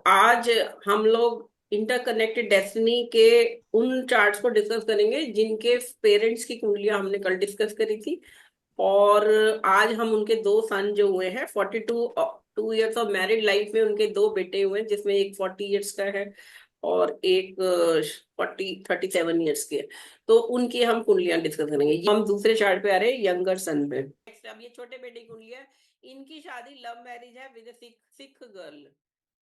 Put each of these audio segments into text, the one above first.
आज हम लोग इंटरकनेक्टेड डेस्टिनी के उन चार्ट्स को डिस्कस करेंगे जिनके पेरेंट्स की कुंडलियां हमने कल डिस्कस करी थी। और आज हम उनके दो सन जो हुए हैं 42 ऑफ मैरिड लाइफ में उनके दो बेटे हुए हैं, जिसमें एक 40 ईयर्स का है और एक 37 ईयर्स के है। तो उनकी हम कुंडलियां डिस्कस करेंगे। हम दूसरे चार्ट पे आ रहे हैं यंगर सन पे। Next, अब ये छोटे बेटे की कुंडली है। इनकी शादी लव मैरिज है विद सिख सिख गर्ल।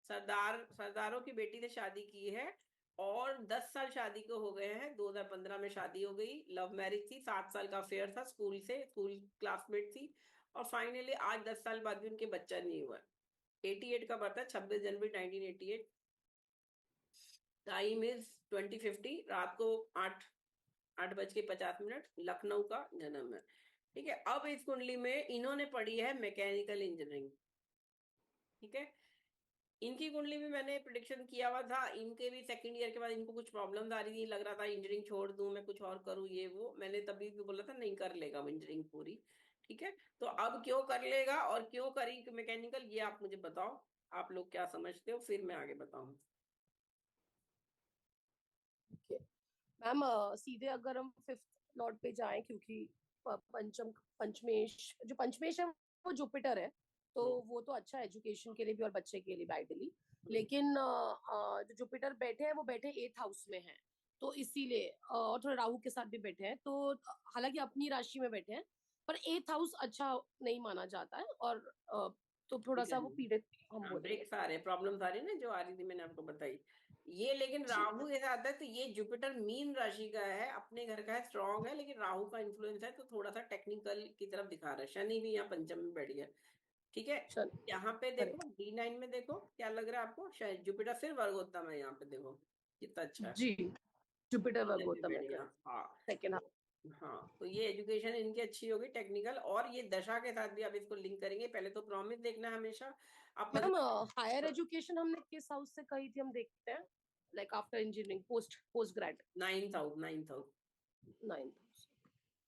सरदारों की बेटी से शादी की है और 10 साल शादी को हो गए हैं। 2015 में शादी हो गई, लव मैरिज थी, 7 साल का अफेयर था, स्कूल क्लासमेट थी। और फाइनली आज 10 साल बाद भी उनके बच्चा नहीं हुआ। 88 का बर्थ है, 26 जनवरी 1988। टाइम इज 2050, रात को 8:50 लखनऊ का जन्म है। ठीक है, अब इस कुंडली में इन्होंने पढ़ी है मैकेनिकल इंजीनियरिंग। ठीक है, इनकी कुंडली में मैंने प्रिडिक्शन किया हुआ था। इनके भी सेकंड ईयर के बाद इनको कुछ प्रॉब्लम्स आ रही थी, लग रहा था इंजीनियरिंग छोड़ दूं, मैं कुछ और करूं, ये वो। मैंने तभी भी बोला था नहीं कर लेगा इंजीनियरिंग पूरी। ठीक है, तो अब क्यों कर लेगा और क्यों करी मैकेनिकल, ये आप मुझे बताओ। आप लोग क्या समझते हो, फिर मैं आगे बताऊं। मैम सीधे अगर हम फिफ्थ लॉर्ड पे जाएं, क्योंकि पंचम पंचमेश जो पंचमेश है वो जुपिटर है, तो वो तो अच्छा है एजुकेशन के लिए भी और बच्चे के लिए भी आइडली। लेकिन जो जुपिटर बैठे हैं वो बैठे 8th हाउस में हैं, तो इसीलिए और थोड़ा राहु के साथ भी बैठे हैं, तो हालांकि अपनी राशि में बैठे हैं, पर 8th हाउस अच्छा नहीं माना जाता है, और तो थोड़ा ठीक सा है, वो पीड़ित हम बोलेंगे। ब्रेक्स आ रहे हैं, प्रॉब्लम्स आ रही है ना जो आ रही थी, मैंने आपको बताई। ये लेकिन जी राहु के साथ है, तो ये जुपिटर मीन राशि का है, अपने घर का है, स्ट्रांग है, लेकिन राहु का इन्फ्लुएंस है तो थोड़ा सा टेक्निकल की तरफ दिखा रहा है। शनि भी यहाँ पंचम में बैठ गया। ठीक है, चल यहाँ पे देखो करेक्ट। D9 में देखो क्या लग रहा है आपको, शायद जुपिटर फिर वर्गोत्तम है। यहाँ पे देखो कितना अच्छा है, जी जुपिटर D9 पे वर्गोत्तम बैठ है, गया। करेक्ट। हाँ, सेकेंड। हाँ, तो ये एजुकेशन इनकी अच्छी होगी टेक्निकल, और ये दशा के साथ भी आप इसको लिंक करेंगे। पहले तो प्रॉमिस देखना है हमेशा। आप मैम 15। हायर एजुकेशन हमने किस हाउस से कही थी, हम देखते हैं, like after engineering post post grade. 9th house. Ninth.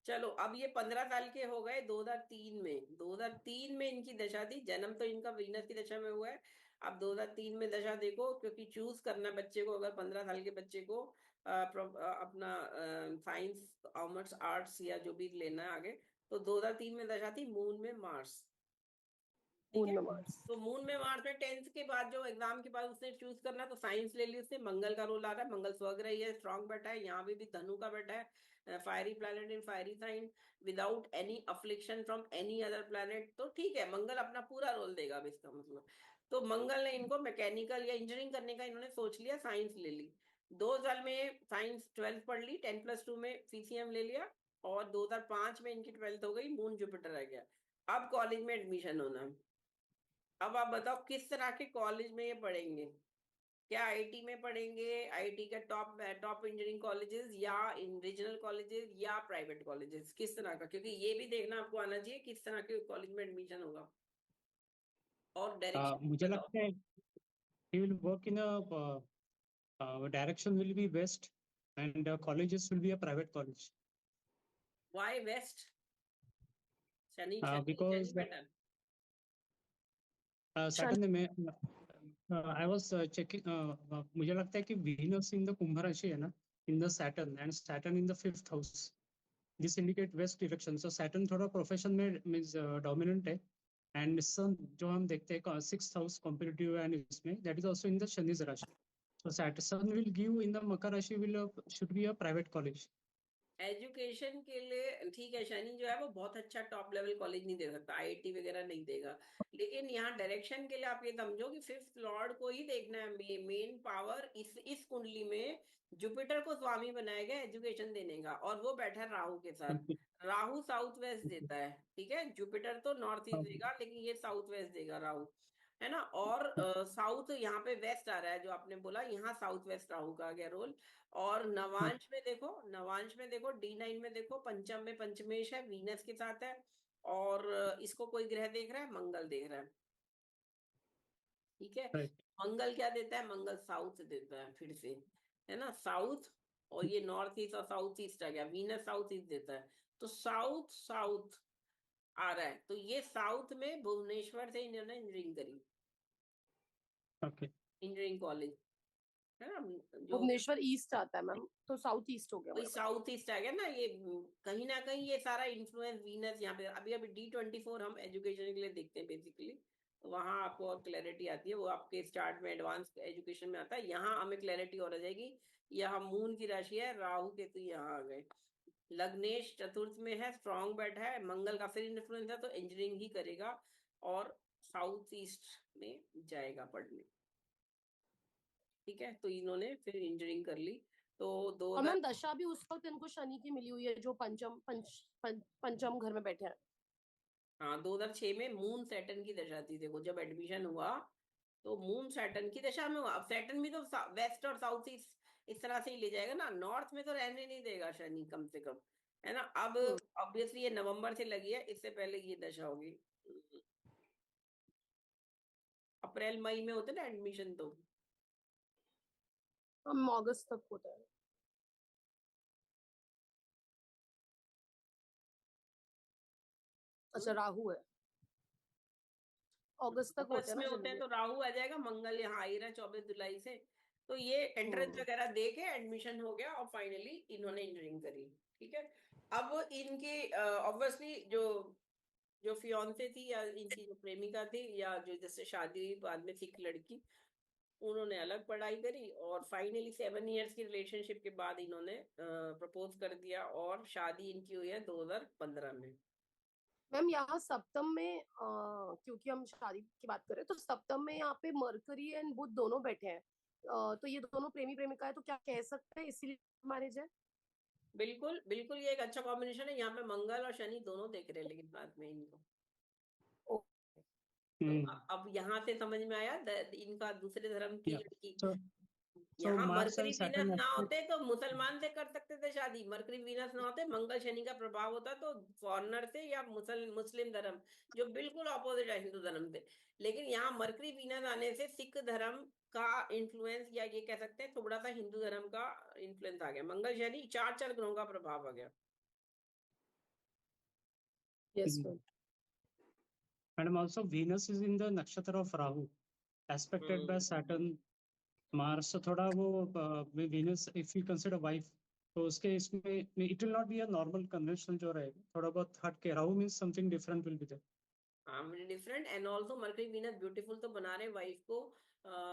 चलो, अब ये 15 साल के हो गए। 2003 में इनकी दशा थी। जन्म तो इनका वीनस की दशा में हुआ है। अब 2003 में दशा देखो, क्योंकि चूज करना बच्चे को, अगर 15 साल के बच्चे को अपना साइंस कॉमर्स आर्ट्स या जो भी लेना है आगे, तो 2003 में दशा थी मून में मार्स। ठीक मून है, में मार्स। तो मून में मार्च में 10th के बाद जो एग्जाम के बाद उसने चूज करना, तो साइंस ले ली उसने। मंगल का रोल आ रहा है, मंगल स्वग्रही है, स्ट्रांग बैठा है, यहाँ भी धनु का बैठा है, fiery planet in fiery sign without any affliction from any other planet. तो ठीक है, मंगल अपना पूरा रोल देगा। अब इसका मतलब, तो मंगल ने इनको मैकेनिकल या इंजीनियरिंग करने का इन्होंने सोच लिया, साइंस ले ली। 2000 में साइंस 12th पढ़ ली, 10+2 में PCM ले लिया, और 2005 में इनकी 12th हो गई, मून जुपिटर रह गया। अब कॉलेज में एडमिशन होना है। अब आप बताओ किस तरह के कॉलेज में ये पढ़ेंगे। क्या आईटी में पढ़ेंगे, आईटी के टॉप टॉप इंजीनियरिंग कॉलेजेस, या इन रीजनल कॉलेजेस, या प्राइवेट कॉलेजेस, किस तरह का, क्योंकि ये भी देखना आपको आना चाहिए किस तरह के कॉलेज में एडमिशन होगा। और डायरेक्शन मुझे बताओ। लगता है he will work in a direction will be west and colleges will be a private college why waste? Shani Shani Shani because बेटा। शनि। Saturn में I was checking मुझे लगता है कि Venus in the कुंभ राशि है ना, in the Saturn and Saturn in the 5th house, this indicate west direction, so Saturn थोड़ा प्रोफेशन में means dominant है, and Sun जो हम देखते हैं 6th house competitive and इसमें that is also in the Shani राशि, so Saturn will give in the मकर राशि will should be a private college. Education के लिए ठीक है, शनि जो है वो बहुत अच्छा टॉप लेवल कॉलेज नहीं दे सकता, आईआईटी वगैरह नहीं देगा। लेकिन यहाँ डायरेक्शन के लिए आप ये समझो कि फिफ्थ लॉर्ड को ही देखना है। मेन पावर इस कुंडली में जुपिटर को स्वामी बनाया गया एजुकेशन देने का, और वो बैठा है राहु के साथ। राहु साउथ वेस्ट देता है। ठीक है, जुपिटर तो नॉर्थ ईस्ट देगा, लेकिन ये साउथ वेस्ट देगा राहु, है ना। और साउथ यहाँ पे वेस्ट आ रहा है, जो आपने बोला, यहाँ साउथ वेस्ट राहु का आ गया रोल। और नवांश में देखो, D9 में देखो, पंचम में पंचमेश है, वीनस के साथ है। और इसको कोई ग्रह देख रहा है, मंगल देख रहा है। ठीक है, Right. मंगल क्या देता है, मंगल साउथ देता है फिर से, है ना, साउथ। और ये नॉर्थ ईस्ट और साउथ ईस्ट आ गया, वीनस साउथ ईस्ट देता है। तो साउथ साउथ आ रहा है, तो ये साउथ में भुवनेश्वर से इन्होंने इंजीनियरिंग करी। Okay. इंजीनियरिंग कॉलेज है ना, जो भुवनेश्वर ईस्ट आता है मैम, तो साउथ ईस्ट हो गया वही बराबर। साउथ ईस्ट आ गया ना ये। कहीं ना कहीं ये सारा इन्फ्लुएंस वीनस यहाँ पे, अभी अभी D24 हम एजुकेशन के लिए देखते हैं बेसिकली, तो वहाँ आपको और क्लैरिटी आती है, वो आपके स्टार्ट में एडवांस एजुकेशन में आता है, यहाँ हमें क्लैरिटी और आ जाएगी। यहाँ मून की राशि है, राहु केतु यहाँ आ गए, लग्नेश चतुर्थ में है, स्ट्रॉन्ग बैठ है, मंगल का फिर इन्फ्लुएंस है, तो इंजीनियरिंग ही करेगा और साउथ ईस्ट में जाएगा पढ़ने। ठीक है, तो इन्होंने फिर इंजीनियरिंग कर ली। तो और मैम दशा भी उस वक्त इनको शनि की मिली हुई है जो पंचम घर में बैठे हैं। हाँ, 2006 में मून सैटर्न की दशा थी, देखो जब एडमिशन हुआ तो मून सैटर्न की दशा में हुआ। अब सैटर्न भी तो वेस्ट और साउथ ईस्ट इस तरह से ही ले जाएगा ना, नॉर्थ में तो रहने नहीं देगा शनि कम से कम, है ना। अब ऑब्वियसली ये नवंबर से लगी है, इससे पहले ये दशा होगी, अप्रैल मई में होते ना एडमिशन, तो हम अगस्त तक होता है। अच्छा, राहु है, अगस्त तक होते अगस्त हैं में ना होते हैं, जनरली। तो राहु आ जाएगा, मंगल यहाँ आ ही रहा है 24 जुलाई से, तो ये एंट्रेंस वगैरह दे के एडमिशन हो गया और फाइनली इन्होंने इंजीनियरिंग करी। ठीक है, अब इनकी ऑब्वियसली जो जो फियांसे थी या इनकी जो प्रेमिका थी या जो जिससे शादी हुई बाद में सिख लड़की, उन्होंने अलग पढ़ाई करी और फाइनली 7 इयर्स की रिलेशनशिप के बाद इन्होंने प्रपोज कर दिया और शादी इनकी हुई है 2015 में। मैम यहाँ सप्तम में क्योंकि हम शादी की बात कर रहे हैं, तो सप्तम में यहाँ पे मरकरी एंड बुध दोनों बैठे हैं, तो ये दोनों प्रेमी प्रेमिका है, तो क्या कह सकते हैं इसीलिए मैरिज है? बिल्कुल बिल्कुल, ये एक अच्छा कॉम्बिनेशन है, यहाँ पे मंगल और शनि दोनों देख रहे हैं लेकिन बाद में इनको। तो अब यहाँ से समझ में आया इनका दूसरे धर्म की लड़की। So यहाँ Mars mercury and Venus Saturn ना aspect. होते तो मुसलमान से कर सकते थे शादी, मरकरी वीनस ना होते, मंगल शनि का प्रभाव होता तो फॉरनर से या मुस्लिम धर्म जो बिल्कुल ऑपोजिट है हिंदू धर्म से, लेकिन यहाँ मरकरी वीनस आने से सिख धर्म का इन्फ्लुएंस या ये कह सकते हैं थोड़ा सा हिंदू धर्म का इन्फ्लुएंस आ गया, मंगल शनि चार ग्रहों का प्रभाव आ गया। Yes ma'am. And also Venus is in the nakshatra of Rahu, aspected by Saturn, Mars. So थोड़ा वो Venus, if you consider wife, तो उसके इसमें it will not be a normal conventional जो रहेगा, थोड़ा बहुत हट के Rahu means something different will be there. Different and also mercury Venus beautiful तो बना रहे वाइफ को,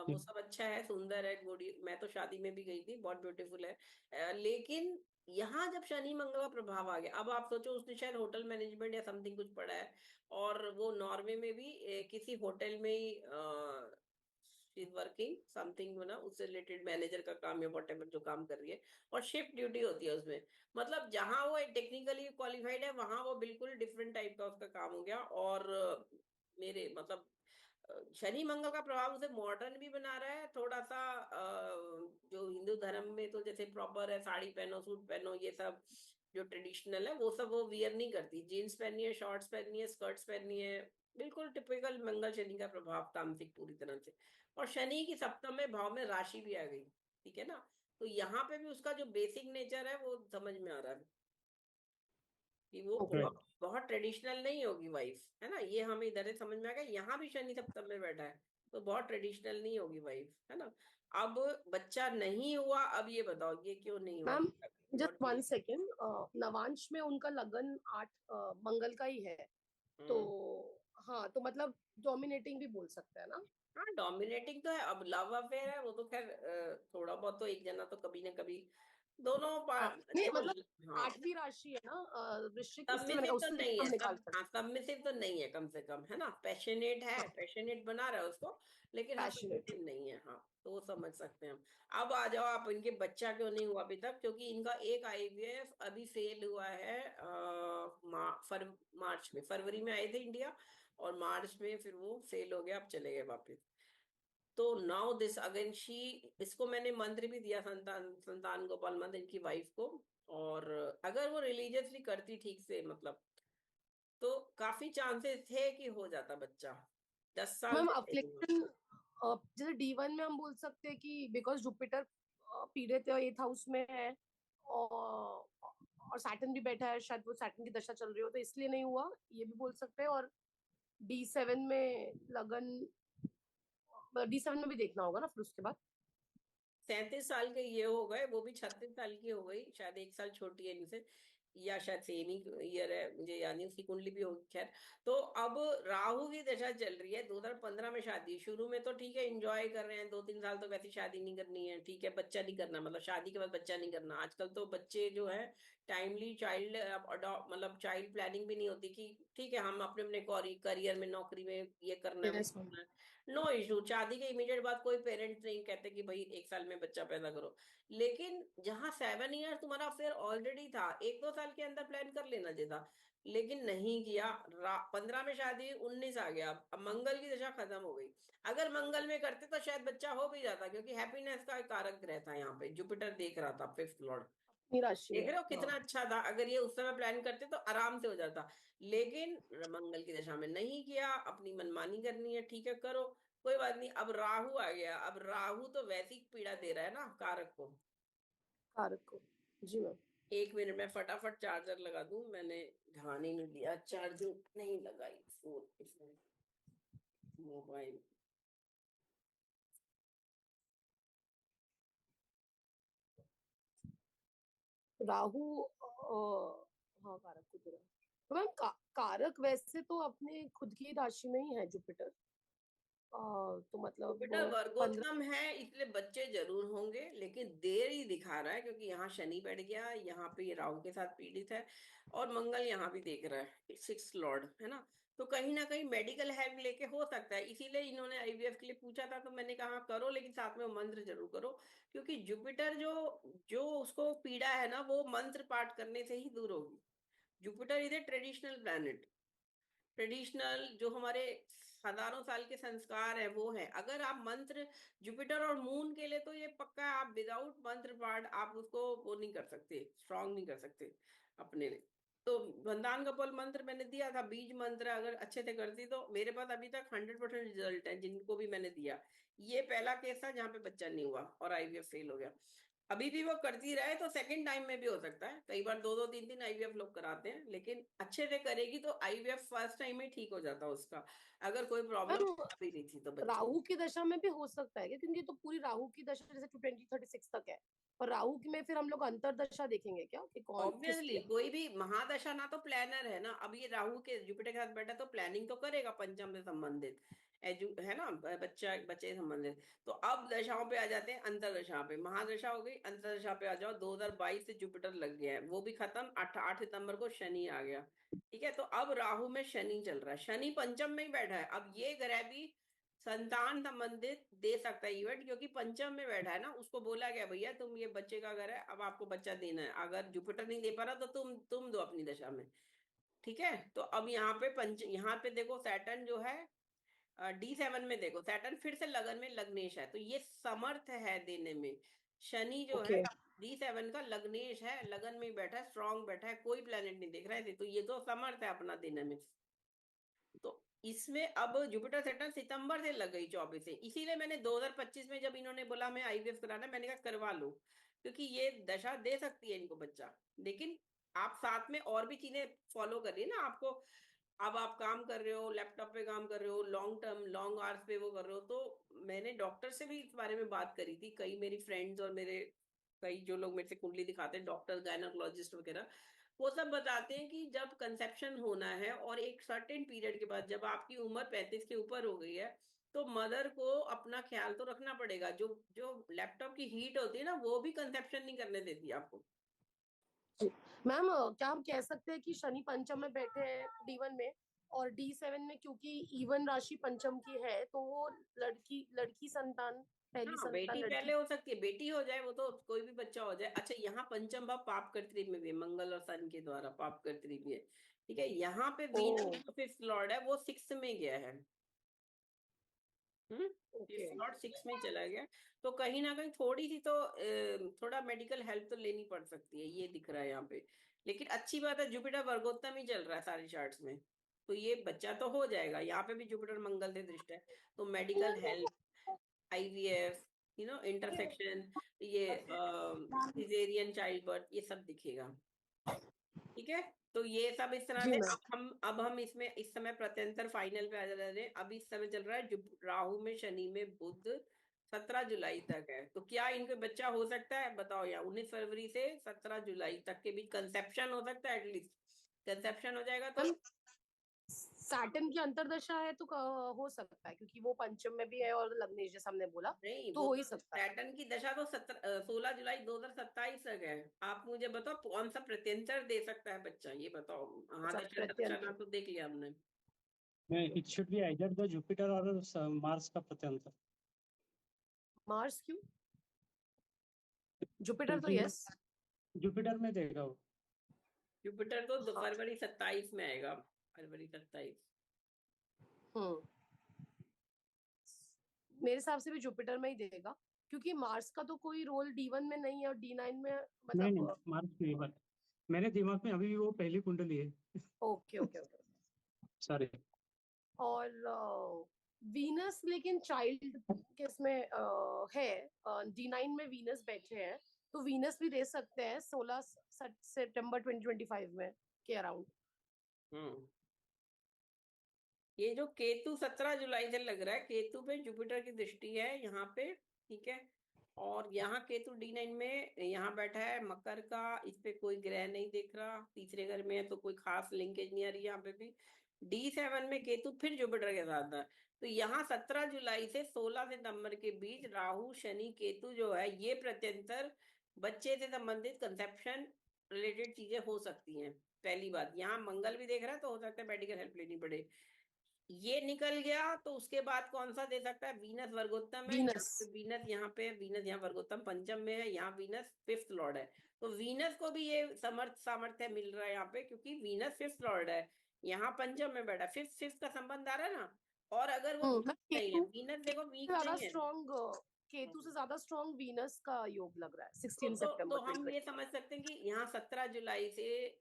वो सब अच्छा है, सुंदर है, गुड। मैं तो शादी में भी गई थी, बहुत ब्यूटीफुल है, लेकिन यहाँ जब शनि मंगल का प्रभाव आ गया, अब आप सोचो उसने शायद होटल मैनेजमेंट या समथिंग कुछ पढ़ा है और वो नॉर्वे में भी किसी होटल में ही इज वर्किंग समथिंग ना, उससे रिलेटेड मैनेजर का काम या व्हाटएवर जो काम कर रही है, और शिफ्ट ड्यूटी होती है उसमें, मतलब जहां वो टेक्निकली क्वालिफाइड है वहां वो बिल्कुल डिफरेंट टाइप का उसका काम हो गया। और मेरे मतलब शनि मंगल का प्रभाव उसे मॉडर्न भी बना रहा है थोड़ा सा, जो हिंदू धर्म में तो जैसे प्रॉपर है साड़ी पहनो सूट पहनो ये सब जो ट्रेडिशनल है वो सब वो वियर नहीं करती, जीन्स पहनी है, शॉर्ट्स पहनी है, स्कर्ट्स पहनी है, बिल्कुल टिपिकल मंगल शनि का प्रभाव तामसिक पूरी तरह से। और शनि की सप्तम में भाव में राशि भी आ गई, ठीक है ना, तो यहाँ पे भी उसका जो बेसिक नेचर है वो समझ में आ रहा है कि वो बहुत ट्रेडिशनल नहीं होगी वाइफ, है ना, ये हमें इधर से समझ में आ गया। यहाँ भी शनि सप्तम में बैठा है तो बहुत ट्रेडिशनल नहीं होगी वाइफ, है ना। अब बच्चा नहीं हुआ, अब ये बताओ ये क्यों नहीं हुआ? मैम जस्ट 1 सेकेंड, नवांश में उनका लगन 8 मंगल का ही है, तो हाँ, तो मतलब डोमिनेटिंग भी बोल सकते हैं ना। हाँ, डोमिनेटिंग तो है, अब लव अफेयर है वो तो खैर थोड़ा बहुत तो एक जना तो कभी ना कभी दोनों नहीं देखो, मतलब हाँ 8वीं राशि है ना वृश्चिक, इसलिए मैंने सबमिसिव कहा तो उससे नहीं हम है, निकाल सकते हाँ सबमिसिव तो नहीं है कम से कम, है ना, पैशनेट है, पैशनेट बना रहा है उसको, लेकिन हाँ पैशनेट। सबमिसिव नहीं है, हाँ तो वो समझ सकते हैं हम। अब आ जाओ आप, इनके बच्चा क्यों नहीं हुआ अभी तक, क्योंकि इनका एक IVF अभी फेल हुआ है मार्च में, फरवरी में आए थे इंडिया और मार्च में फिर वो फेल हो गया, अब चले गए वापस। तो नाउ दिस अगेन शी, इसको मैंने मंत्र भी दिया, संतान गोपाल मंत्र इनकी वाइफ को, और अगर वो रिलीजियसली करती ठीक से मतलब तो काफी चांसेस थे कि हो जाता बच्चा, 10 साल मैम से नहीं हुआ। अफ्लिक्शन जैसे D1 में हम बोल सकते हैं कि because Jupiter period 8th house में है और सैटर्न भी बैठा है, शायद वो सैटर्न की दशा चल रही हो तो इसलिए नहीं हुआ, ये भी बोल सकते हैं। और D7 में लगन D7 में भी देखना होगा ना फिर उसके बाद? 37 साल के ये हो गए, वो भी 36 साल की हो गई, शायद 1 साल छोटी है इनसे, या शायद सेम ही ईयर है, मुझे याद नहीं, उसकी कुंडली भी होगी। खैर, तो अब राहु की दशा चल रही है, 2015 में शादी। शुरू में तो ठीक है, एंजॉय कर रहे हैं, 2-3 साल तो वैसे शादी नहीं करनी है, ठीक है, बच्चा नहीं करना, मतलब शादी के बाद बच्चा नहीं करना। आजकल तो बच्चे जो है टाइमली चाइल्ड मतलब चाइल्ड प्लानिंग भी नहीं होती कि ठीक है हम अपने अपने करियर में, नौकरी में ये करना है, वो Yes, ma'am. करना है। नो इशू, शादी के इमीडिएट बाद कोई पेरेंट्स नहीं कहते कि भाई 1 साल में बच्चा पैदा करो। लेकिन जहां 7 ईयर तुम्हारा अफेयर ऑलरेडी था, 1-2 साल के अंदर प्लान कर लेना चाहिए था, लेकिन नहीं किया। 15 में शादी, 19 आ गया, अब मंगल की दशा खत्म हो गई। अगर मंगल में करते तो शायद बच्चा हो भी जाता, क्योंकि हैप्पीनेस का कारक रहता है यहाँ पे, जुपिटर देख रहा था 5th लॉर्ड। अपनी राशि देख में, रहे हो कितना हाँ। अच्छा था, अगर ये उस समय प्लान करते तो आराम से हो जाता। लेकिन मंगल की दशा में नहीं किया, अपनी मनमानी करनी है, ठीक है करो, कोई बात नहीं। अब राहु आ गया, अब राहु तो वैसी पीड़ा दे रहा है ना कारक को। कारक को, जी मैम। 1 मिनट में फटाफट चार्जर लगा दूं, मैंने ध्यान ही नहीं दिया, चार्जर नहीं लगाई फोन मोबाइल। राहु हाँ कारक को दे रहा है। तो मैम कारक वैसे तो अपने खुद की राशि में ही है जुपिटर। तो मतलब बेटा 15। वर्गोत्तम है, इसलिए बच्चे जरूर होंगे, लेकिन देर ही दिखा रहा है, क्योंकि यहाँ शनि बैठ गया, यहाँ पे ये राहु के साथ पीड़ित है, और मंगल यहाँ भी देख रहा है, 6th लॉर्ड है ना। तो कहीं ना कहीं मेडिकल हेल्प लेके हो सकता है, इसीलिए इन्होंने आईवीएफ के लिए पूछा था, तो मैंने कहा करो, लेकिन साथ में वो मंत्र जरूर करो, क्योंकि जुपिटर जो जो उसको पीड़ा है ना, वो मंत्र पाठ करने से ही दूर होगी। Jupiter is a traditional planet, traditional जो हमारे हजारों साल के संस्कार है वो है। अगर आप मंत्र, जुपिटर और मून के लिए तो ये पक्का है, आप विदाउट मंत्र पाठ आप उसको वो नहीं कर सकते, स्ट्रांग नहीं कर सकते अपने लिए। तो वरदान कपोल मंत्र मैंने दिया था, बीज मंत्र अगर अच्छे से करती तो मेरे पास अभी तक 100% रिजल्ट है, जिनको भी मैंने दिया। ये पहला केस था जहाँ पे बच्चा नहीं हुआ और आईवीएफ फेल हो गया। अभी भी वो करती रहे तो सेकंड टाइम में भी हो सकता है, कई बार 2-2 3-3 आईवीएफ लोग कराते हैं, लेकिन अच्छे से करेगी तो आईवीएफ फर्स्ट टाइम में ठीक हो जाता है उसका, अगर कोई प्रॉब्लम मैम अभी रही थी तो बच्चे। राहु की दशा में भी हो सकता है क्या? क्योंकि तो पूरी राहु की दशा जैसे 2036 तक है, पर राहु की में फिर हम लोग अंतरदशा देखेंगे क्या कि कौन ऑब्वियसली किसकी है? कोई भी महादशा ना तो प्लानर है ना, अब ये राहु के जुपिटर के साथ बैठा तो प्लानिंग तो करेगा पंचम से संबंधित, है ना, बच्चे से संबंधित। तो अब दशाओं पे आ जाते हैं, अंतरदशा पे। महादशा हो गई, अंतरदशा पे आ जाओ। 2022 से जुपिटर लग गया है, वो भी खत्म, 8 सितंबर को शनि आ गया, ठीक है। तो अब राहु में शनि चल रहा है, शनि पंचम में ही बैठा है। अब ये ग्रह भी संतान संबंधित दे सकता है इवेंट, क्योंकि पंचम में बैठा है ना, उसको बोला गया भैया तुम ये बच्चे का घर है, अब आपको बच्चा देना है, अगर जुपिटर नहीं दे पा रहा तो तुम दो अपनी दशा में, ठीक है। तो अब यहाँ पे यहाँ पे देखो सैटर्न जो है D7 में, देखो सैटर्न फिर से लगन में लग्नेश है, तो ये समर्थ है देने में। शनि जो है ओके। D7 का लग्नेश है, लगन में ही बैठा है, स्ट्रांग बैठा है, कोई प्लेनेट नहीं देख रहा है, तो ये तो समर्थ है अपना देने में। तो इसमें अब जुपिटर सैटर्न सितंबर से लग गई 24 से, इसीलिए मैंने 2025 में जब इन्होंने बोला मैं आईवीएफ कराना, मैंने कहा करवा लो, क्योंकि ये दशा दे सकती है इनको बच्चा। लेकिन आप साथ में और भी चीजें फॉलो करिए ना आपको। अब आप काम कर रहे हो, लैपटॉप पे काम कर रहे हो, लॉन्ग टर्म लॉन्ग आवर्स पे वो कर रहे हो, तो मैंने डॉक्टर से भी इस बारे में बात करी थी, कई मेरी फ्रेंड्स और मेरे कई जो लोग मेरे से कुंडली दिखाते हैं, डॉक्टर गायनोकोलॉजिस्ट वगैरह, वो सब बताते हैं कि जब कंसेप्शन होना है और एक सर्टेन पीरियड के बाद जब आपकी उम्र 35 के ऊपर हो गई है, तो मदर को अपना ख्याल तो रखना पड़ेगा। जो जो लैपटॉप की हीट होती है ना, वो भी कंसेप्शन नहीं करने देती आपको। मैम क्या हम कह सकते हैं कि शनि पंचम में बैठे हैं D1 में, और D7 में क्योंकि इवन राशि पंचम की है, तो वो लड़की संतान, पहली हाँ, संतान बेटी लड़की। पहले हो सकती है, बेटी हो जाए, वो तो कोई भी बच्चा हो जाए। अच्छा, यहाँ पंचम भाव पाप कर्तरी में भी है, मंगल और सन के द्वारा पाप कर्तरी भी है, ठीक है। यहाँ पे ओ वीनस जो 5th लॉर्ड है वो 6 में गया है, ओके। 5th लॉर्ड 6 में चला गया। तो कहीं ना कहीं थोड़ी सी तो थोड़ा मेडिकल हेल्प तो लेनी पड़ सकती है, ये दिख रहा है यहाँ पे। लेकिन अच्छी बात है, जुपिटर वर्गोत्तम ही चल रहा है सारे चार्ट्स में, तो ये बच्चा तो हो जाएगा। यहाँ पे भी जुपिटर मंगल से दृष्ट है, तो मेडिकल हेल्प, आईवीएफ, इंटरसेक्शन, ये सिजेरियन चाइल्ड बर्थ, ये सब दिखेगा, ठीक है। तो ये सब इस तरह जी से मैम। अब हम इसमें इस समय प्रत्यंतर फाइनल पे आ जा रहे हैं। अभी इस समय चल रहा है राहु में शनि में बुध 17 जुलाई तक है। तो क्या इनके बच्चा हो सकता है बताओ? या 19 फरवरी से 17 जुलाई तक के बीच कंसेप्शन हो सकता है? एटलीस्ट कंसेप्शन हो जाएगा तो मैम सैटर्न की अंतर्दशा है तो हो सकता है, क्योंकि वो पंचम में भी है और लग्नेश जैसा हमने बोला, नहीं, तो वो हो तो ही सकता है। सैटर्न की दशा तो 16 जुलाई 2027 तक है। आप मुझे बताओ कौन सा प्रत्यंतर दे सकता है बच्चा, ये बताओ। हाँ, अच्छा, दशा दशा तो देख लिया हमने। It should be either the Jupiter और मार्स का प्रत्यंतर, मार्स क्यों? जुपिटर तो क्योंकि यस। जुपिटर में देगा वो। जुपिटर तो हाँ। फरवरी 27 में आएगा। फरवरी 27। हम्म, मेरे हिसाब से भी जुपिटर में ही देगा, क्योंकि मार्स का तो कोई रोल D1 में नहीं है और D9 में, नहीं मतलब। मार्स नहीं, बट मेरे दिमाग में अभी भी वो पहली कुंडली है। Okay okay okay. सॉरी। और वीनस लेकिन चाइल्ड किसमें है? D9 में वीनस बैठे हैं, तो वीनस भी दे सकते हैं 16 सितंबर 2025 में के अराउंड। हम्म। ये जो केतु 17 जुलाई से लग रहा है, केतु पे जुपिटर की दृष्टि है यहाँ पे, ठीक है। और यहाँ केतु D9 में यहाँ बैठा है मकर का, इस पे कोई ग्रह नहीं दिख रहा, तीसरे घर में है तो कोई खास लिंकेज नहीं आ रही यहाँ पे भी। D7 में केतु फिर जुपिटर के साथ है। तो यहाँ 17 जुलाई से 16 सितंबर के बीच राहु शनि केतु जो है, ये प्रत्यंतर बच्चे से संबंधित कंसेप्शन रिलेटेड चीजें हो सकती हैं। पहली बात, यहाँ मंगल भी देख रहा है तो हो सकता है मेडिकल हेल्प लेनी पड़े। ये निकल गया तो उसके बाद कौन सा दे सकता है? वीनस वर्गोत्तम है यहाँ वीनस। पे, वीनस यहाँ पे, वीनस यहाँ वर्गोत्तम पंचम में है, यहाँ वीनस फिफ्थ लॉर्ड है। तो वीनस को भी ये सामर्थ्य मिल रहा है यहाँ पे, क्योंकि वीनस फिफ्थ लॉर्ड है, यहाँ पंचम में बैठा। फिफ्थ फिफ्थ का संबंध आ रहा है ना। और अगर वो वीक नहीं है, केतु वीनस देखो वीक ज्यादा नहीं है। स्ट्रॉन्ग, केतु से ज्यादा स्ट्रॉन्ग वीनस का योग लग रहा है तो 16 तो तो सितंबर हम ये 2020। समझ सकते हैं कि यहाँ 17 जुलाई से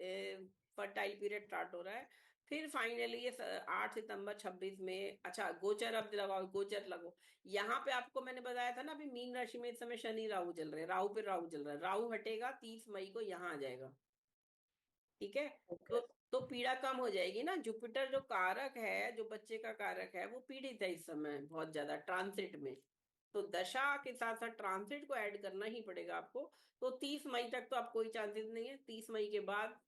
फर्टाइल पीरियड स्टार्ट हो रहा है। फिर फाइनली ये 8 सितंबर 26 में, अच्छा गोचर अब लगाओ, गोचर लगो। यहाँ पे आपको मैंने बताया था ना, अभी मीन राशि में इस समय शनि राहु चल रहे हैं, राहु पे राहु चल रहा है। राहु हटेगा 30 मई को, यहाँ आ जाएगा, ठीक है। तो ओके। तो पीड़ा कम हो जाएगी ना। जुपिटर जो कारक है, जो बच्चे का कारक है, वो पीड़ित है इस समय बहुत ज्यादा ट्रांसिट में। तो दशा के साथ साथ ट्रांसिट को ऐड करना ही पड़ेगा आपको। तो 30 मई तक तो आप कोई चांसेस नहीं है, 30 मई के बाद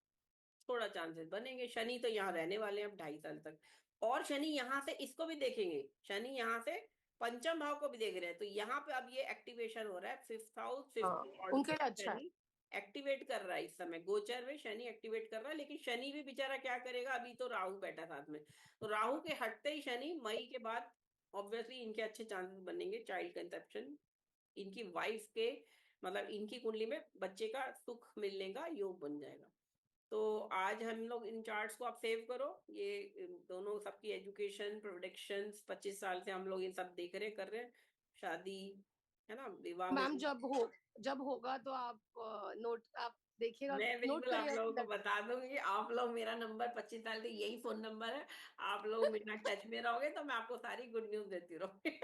थोड़ा चांसेस बनेंगे। शनि तो यहाँ रहने वाले हैं अब 2.5 साल तक। और शनि यहाँ से इसको भी देखेंगे, शनि यहाँ से पंचम भाव को भी देख रहे हैं। तो यहाँ पे अब ये एक्टिवेशन हो रहा है, फिफ्थ हाउस हाँ, फिफ्थ लॉर्ड उनके पे लिए अच्छा है। शनि एक्टिवेट कर रहा है इस समय। गोचर में शनि एक्टिवेट कर रहा है, लेकिन शनि भी बेचारा क्या करेगा, अभी तो राहु बैठा साथ में। तो राहु के हटते ही शनि मई के बाद ऑब्वियसली इनके अच्छे चांसेस बनेंगे चाइल्ड कंसेप्शन। इनकी वाइफ के, मतलब इनकी कुंडली में बच्चे का सुख मिलने का योग बन जाएगा। तो आज हम लोग इन चार्ट्स को आप सेव करो। ये दोनों सबकी एजुकेशन प्रोडक्शन 25 साल से हम लोग ये सब देख रहे कर रहे हैं। शादी है ना, विवाह में मैम जब होगा तो आप नोट आप देखिएगा, मैं नोट बिल्कुल आप करिएगा लोगों कि को बता दूंगी। आप लोग मेरा नंबर 25 साल से यही फोन नंबर है, आप लोग मेरा टच में रहोगे तो मैं आपको सारी गुड न्यूज देती रहूंगी। And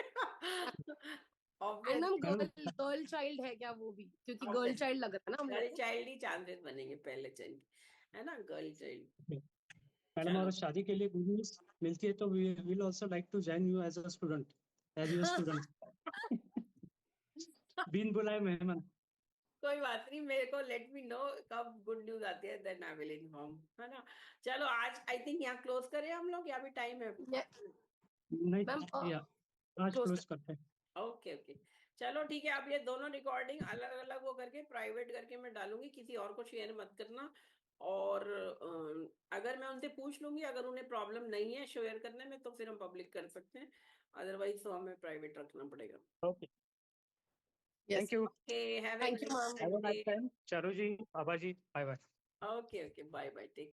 ma'am obviously, madam girl child है क्या वो भी, क्योंकि गर्ल ऑब्वियसली चाइल्ड लग रहा है ना हम लोग गर्ल को। चाइल्ड ही चांसेस बनेंगे पहले चाइल्ड, है ना, गर्ल चाइल्ड। मैडम चलो। और शादी के लिए गुड न्यूज मिलती है तो we will also like to join you as a student, as your student. बिन बुलाए मेहमान। कोई बात नहीं, मेरे को लेट मी नो कब गुड न्यूज आती है, देन आई विल इन्फॉर्म, है ना। चलो आज आई थिंक यहाँ क्लोज करें हम लोग, या भी टाइम है? नहीं, मैम या आज क्लोज क्लोज करते हैं। ओके ओके, चलो ठीक है। अब ये दोनों रिकॉर्डिंग अलग अलग वो करके प्राइवेट करके मैं डालूंगी, किसी और को शेयर मत करना। और अगर मैं उनसे पूछ लूंगी, अगर उन्हें प्रॉब्लम नहीं है शेयर करने में, तो फिर हम पब्लिक कर सकते हैं, अदरवाइज तो हमें प्राइवेट रखना पड़ेगा। Okay, yes. Thank you, okay, have a thank you ma'am. Have a nice nice time. Charu ji, Abha ji, bye bye. Day. Okay okay, bye bye, take